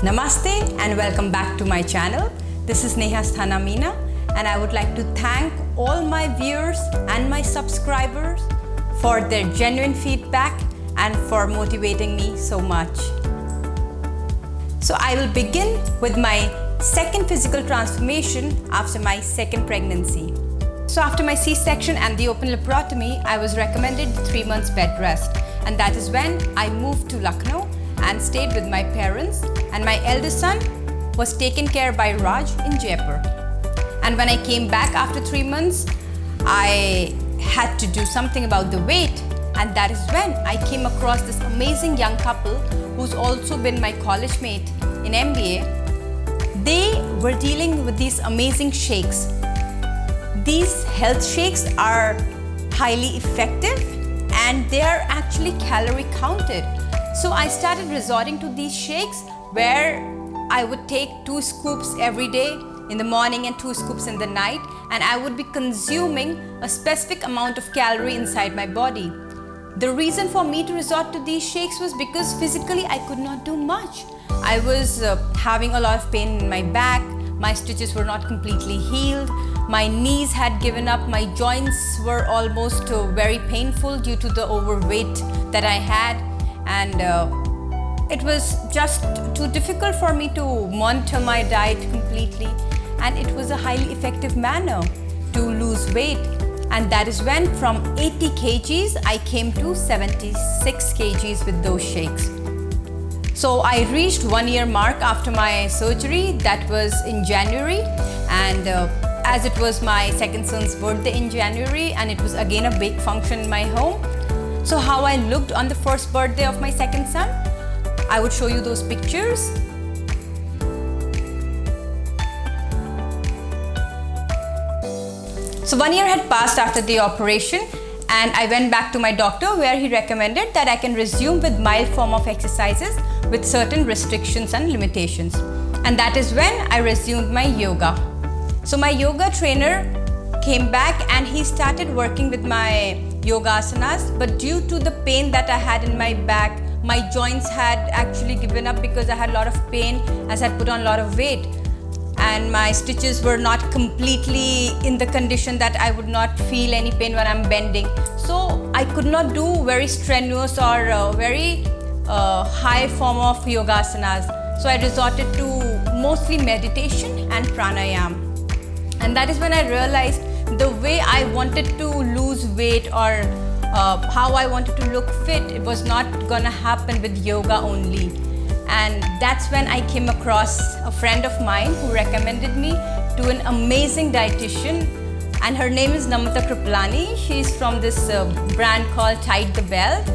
Namaste and welcome back to my channel. This is Neha Sthana Meena and I would like to thank all my viewers and my subscribers for their genuine feedback and for motivating me so much. So I will begin with my second physical transformation after my second pregnancy. So after my C-section and the open laparotomy, I was recommended 3 months bed rest, and that is when I moved to Lucknow and stayed with my parents, and my eldest son was taken care by Raj in Jaipur. And when I came back after 3 months, I had to do something about the weight, and that is when I came across this amazing young couple who's also been my college mate in MBA. They were dealing with these amazing shakes. These health shakes are highly effective and they are actually calorie counted. So I started resorting to these shakes where I would take 2 scoops every day in the morning and 2 scoops in the night, and I would be consuming a specific amount of calorie inside my body. The reason for me to resort to these shakes was because physically I could not do much. I was having a lot of pain in my back, my stitches were not completely healed, my knees had given up, my joints were almost very painful due to the overweight that I had, and it was just too difficult for me to monitor my diet completely, and it was a highly effective manner to lose weight. And that is when from 80 kgs I came to 76 kgs with those shakes. So I reached 1 year mark after my surgery. That was in January, and as it was my second son's birthday in January, and it was again a big function in my home. So how I looked on the first birthday of my second son, I would show you those pictures. So 1 year had passed after the operation, and I went back to my doctor where he recommended that I can resume with mild form of exercises with certain restrictions and limitations. And that is when I resumed my yoga. So my yoga trainer came back and he started working with my yoga asanas, but due to the pain that I had in my back, my joints had actually given up because I had a lot of pain as I put on a lot of weight, and my stitches were not completely in the condition that I would not feel any pain when I'm bending. So I could not do very strenuous or very high form of yoga asanas. So I resorted to mostly meditation and pranayam. And that is when I realized the way I wanted to lose weight or how I wanted to look fit, it was not gonna happen with yoga only. And that's when I came across a friend of mine who recommended me to an amazing dietitian, and her name is Namrata Kripalani. She's from this brand called Tide the Belt.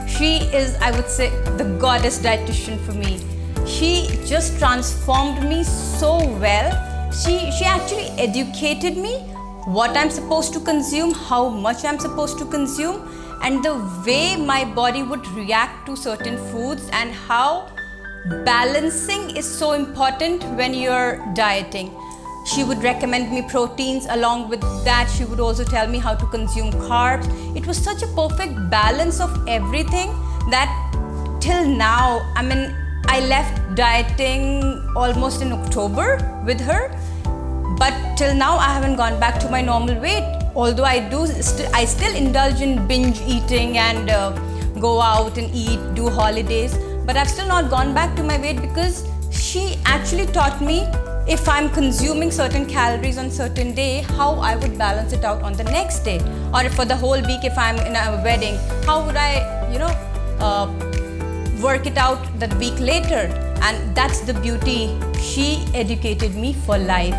She is, I would say, the goddess dietitian for me. She just transformed me so well. She actually educated me what I'm supposed to consume, how much I'm supposed to consume, and the way my body would react to certain foods, and how balancing is so important when you're dieting. She would recommend me proteins. Along with that, she would also tell me how to consume carbs. It was such a perfect balance of everything that till now, I left dieting almost in October with her, but till now I haven't gone back to my normal weight. Although I still indulge in binge eating and go out and eat, do holidays, but I've still not gone back to my weight because she actually taught me if I'm consuming certain calories on certain day, how I would balance it out on the next day, or for the whole week if I'm in a wedding, how would I, work it out that week later. And that's the beauty. She educated me for life,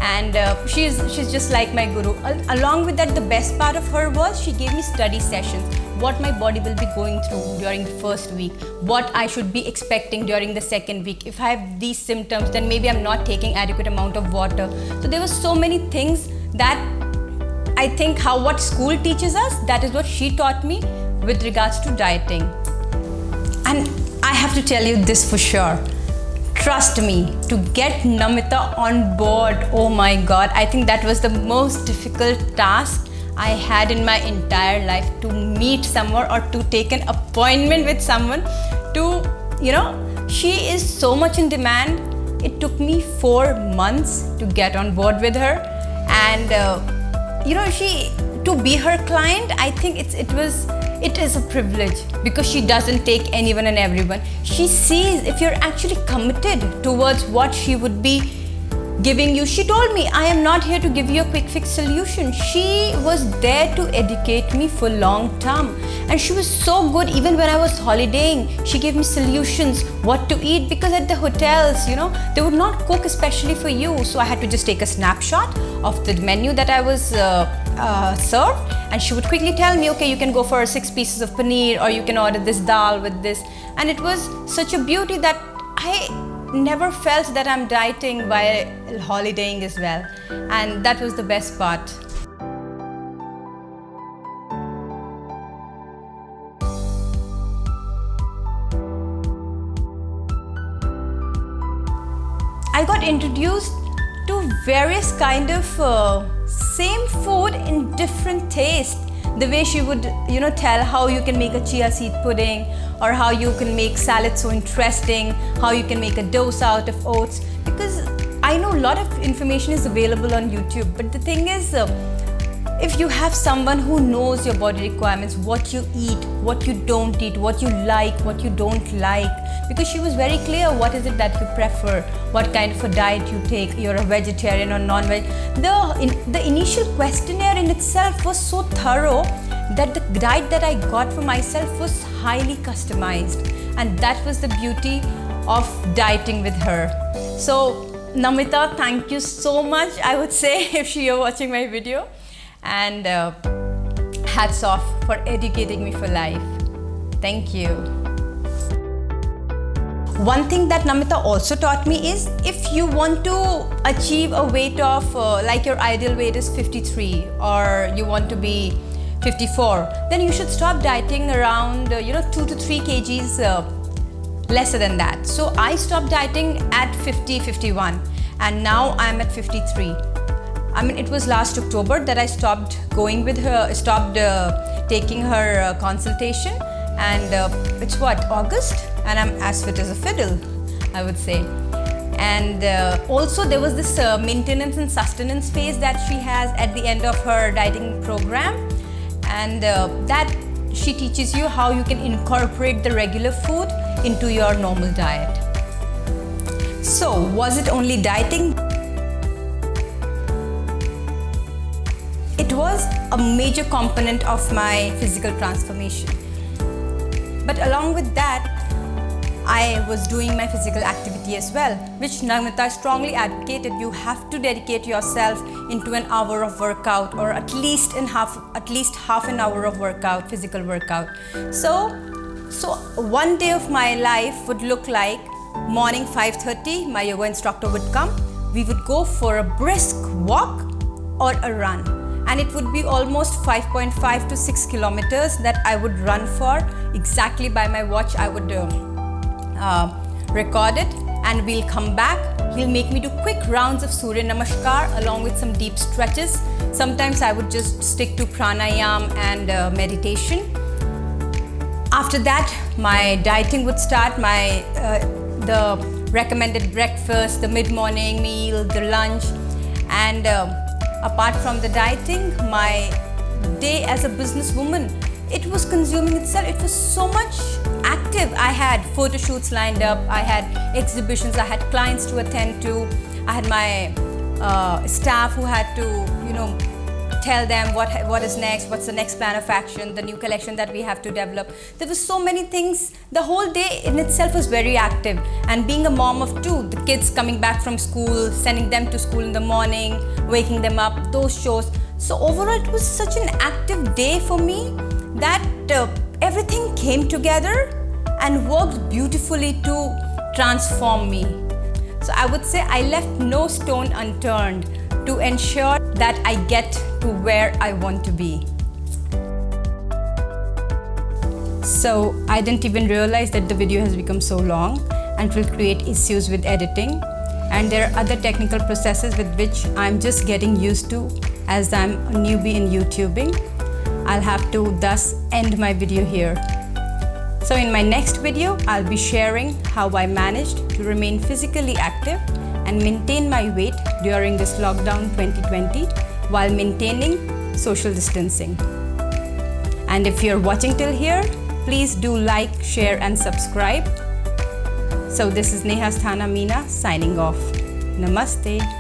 and she's just like my guru. Along with that, the best part of her was she gave me study sessions, what my body will be going through during the first week, what I should be expecting during the second week. If I have these symptoms, then maybe I'm not taking adequate amount of water. So there were so many things that I think what school teaches us, that is what she taught me with regards to dieting. And I have to tell you this for sure. Trust me, to get Namrata on board, oh my God, I think that was the most difficult task I had in my entire life, to meet someone or to take an appointment with someone to She is so much in demand. It took me 4 months to get on board with her, and to be her client, I think it is a privilege, because she doesn't take anyone and everyone. She sees if you're actually committed towards what she would be giving you. She told me, I am not here to give you a quick fix solution. She was there to educate me for long term, and she was so good. Even when I was holidaying, she gave me solutions what to eat, because at the hotels, they would not cook especially for you. So I had to just take a snapshot of the menu that I was served, and she would quickly tell me, okay, you can go for 6 pieces of paneer, or you can order this dal with this. And it was such a beauty that I never felt that I'm dieting while holidaying as well, and that was the best part. I got introduced to various kind of same food in different taste. The way she would tell how you can make a chia seed pudding, or how you can make salad so interesting, how you can make a dosa out of oats, because I know a lot of information is available on YouTube, but the thing is, if you have someone who knows your body requirements, what you eat, what you don't eat, what you like, what you don't like, because she was very clear what is it that you prefer, what kind of a diet you take, you're a vegetarian or non-veg. The initial questionnaire in itself was so thorough that the diet that I got for myself was highly customized, and that was the beauty of dieting with her. So Namita, thank you so much, I would say, if you're watching my video. And hats off for educating me for life. Thank you. One thing that Namita also taught me is, if you want to achieve a weight of like your ideal weight is 53, or you want to be 54, then you should stop dieting around 2 to 3 kgs lesser than that. So I stopped dieting at 51, and now I'm at 53. I mean, it was last October that I stopped going with her, stopped taking her consultation, and it's what, August, and I'm as fit as a fiddle, I would say. And also there was this maintenance and sustenance phase that she has at the end of her dieting program, and that she teaches you how you can incorporate the regular food into your normal diet. So, was it only dieting? It was a major component of my physical transformation. But along with that, I was doing my physical activity as well, which Namita strongly advocated. You have to dedicate yourself into an hour of workout, or at least half an hour of workout, physical workout. So one day of my life would look like morning 5:30, my yoga instructor would come. We would go for a brisk walk or a run, and it would be almost 5.5 to 6 kilometers that I would run for. Exactly by my watch, I would record it, and we'll come back. He'll make me do quick rounds of Surya Namaskar along with some deep stretches. Sometimes I would just stick to pranayam and meditation. After that, my dieting would start. The recommended breakfast, the mid-morning meal, the lunch, and apart from the dieting, my day as a businesswoman, it was consuming itself. It was so much active. I had photo shoots lined up, I had exhibitions, I had clients to attend to, I had my staff who had to, tell them what is next, what's the next plan of action, the new collection that we have to develop. There were so many things. The whole day in itself was very active. And being a mom of 2, the kids coming back from school, sending them to school in the morning, waking them up, those shows. So overall, it was such an active day for me that everything came together and worked beautifully to transform me. So I would say I left no stone unturned to ensure that I get to where I want to be. So I didn't even realize that the video has become so long and will create issues with editing. And there are other technical processes with which I'm just getting used to as I'm a newbie in YouTubing. I'll have to thus end my video here. So in my next video, I'll be sharing how I managed to remain physically active and maintain my weight during this lockdown 2020 while maintaining social distancing. And if you're watching till here, please do like, share and subscribe. So this is Neha Sthana Meena signing off. Namaste.